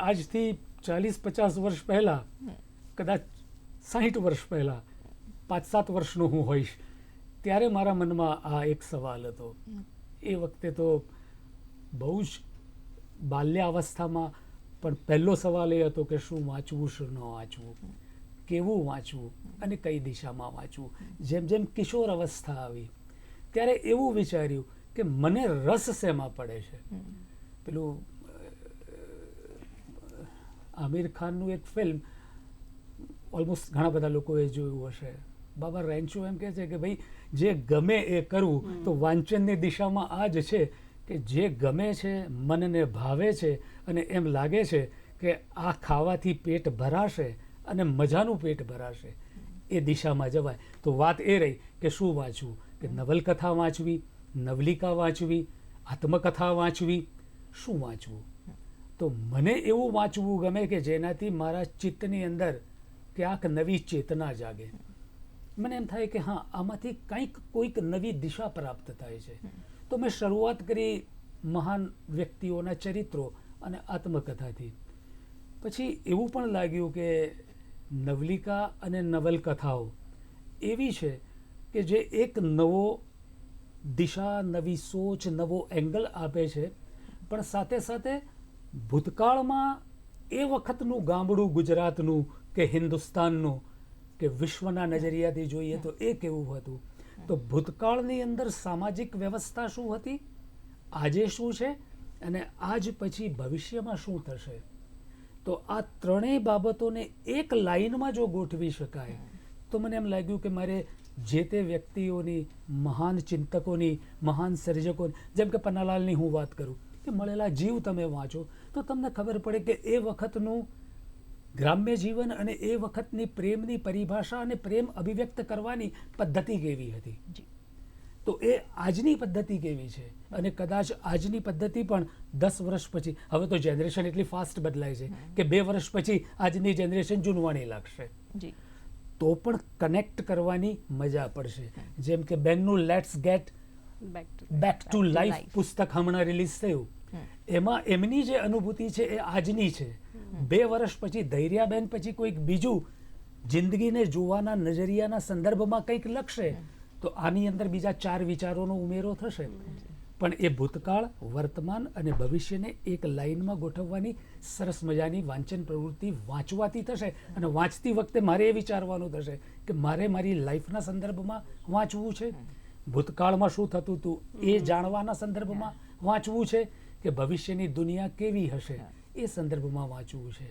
આજથી 40-50 વર્ષ પહેલાં, કદાચ 60 વર્ષ પહેલાં, 5-7 વર્ષનો હું હોઈશ, ત્યારે મારા મનમાં આ એક સવાલ હતો. એ વખતે તો બહુ જ બાલ્યાવસ્થામાં, પણ પહેલો સવાલ એ હતો કે શું વાંચવું, શું ન વાંચવું, કેવું વાંચવું અને કઈ દિશામાં વાંચવું. જેમ જેમ કિશોર અવસ્થા આવી ત્યારે એવું વિચાર્યું કે મને રસ શેમાં પડે છે. પેલું આમિર ખાનનું એક ફિલ્મ ઓલમોસ્ટ ઘણા બધા લોકોએ જોયું હશે, બાબા રેન્ચો એમ કહે છે કે ભાઈ જે ગમે એ કરવું. તો વાંચનની દિશામાં આ જ છે કે જે ગમે છે, મનને ભાવે છે અને એમ લાગે છે કે આ ખાવાથી પેટ ભરાશે અને મજાનું પેટ ભરાશે, એ દિશામાં જવાય. તો વાત એ રહી કે શું વાંચવું, કે નવલકથા વાંચવી, નવલિકા વાંચવી, આત્મકથા વાંચવી, શું વાંચવું. તો મને એવું વાંચવું ગમે કે જેનાથી મારા ચિત્તની અંદર ક્યાંક નવી ચેતના જાગે. મને એમ થાય કે હા, આમાંથી કંઈક કોઈક નવી દિશા પ્રાપ્ત થાય છે. તો મેં શરૂઆત કરી મહાન વ્યક્તિઓના ચરિત્રો અને આત્મકથાથી. પછી એવું પણ લાગ્યું કે નવલિકા અને નવલકથાઓ એવી છે કે જે એક નવો દિશા, નવી સોચ, નવો એંગલ આપે છે, પણ સાથે સાથે ભૂતકાળમાં એ વખતનું ગામડું ગુજરાતનું કે હિન્દુસ્તાનનું કે વિશ્વના નજરિયાથી જોઈએ તો એ કેવું હતું, તો ભૂતકાળની અંદર સામાજિક વ્યવસ્થા શું હતી, આજે શું છે અને આજ પછી ભવિષ્યમાં શું થશે. તો આ ત્રણેય બાબતોને એક લાઈનમાં જો ગોઠવી શકાય તો મને એમ લાગ્યું કે મારે જે તે વ્યક્તિઓની, મહાન ચિંતકોની, મહાન સર્જકોની, જેમ કે પન્નાલાલની હું વાત કરું કે મળેલા જીવ તમે વાંચો તો તમને ખબર પડે કે એ વખતનું ગ્રામ્ય જીવન અને એ વખતની પ્રેમની પરિભાષા અને પ્રેમ અભિવ્યક્ત કરવાની પદ્ધતિ કેવી હતી. તો એ આજની પદ્ધતિ કેવી છે, અને કદાચ આજની પદ્ધતિ પણ 10 વર્ષ પછી, હવે તો જનરેશન એટલી ફાસ્ટ બદલાય છે કે 2 વર્ષ પછી આજની જનરેશન જૂનવાણી લાગશે, તો પણ કનેક્ટ કરવાની મજા પડશે. જેમ કે બેનનું let's get back to life પુસ્તક હમણાં રિલીઝ થયું, એમાં એમની જે અનુભૂતિ છે એ આજની છે. 2 વર્ષ પછી ધૈર્યાબેન પછી કોઈક બીજું જિંદગીને જોવાના નજરિયાના સંદર્ભમાં કંઈક લખશે, તો આની અંદર બીજા 4 વિચારોનો ઉમેરો થશે. પણ એ ભૂતકાળ, વર્તમાન અને ભવિષ્યને એક લાઈનમાં ગોઠવવાની સરસ મજાની વાંચન પ્રવૃત્તિ વાંચવાથી થશે. અને વાંચતી વખતે મારે એ વિચારવાનું થશે કે મારે મારી લાઈફના સંદર્ભમાં વાંચવું છે, ભૂતકાળમાં શું થતું હતું એ જાણવાના સંદર્ભમાં વાંચવું છે, કે ભવિષ્યની દુનિયા કેવી હશે એ સંદર્ભમાં વાંચવું છે.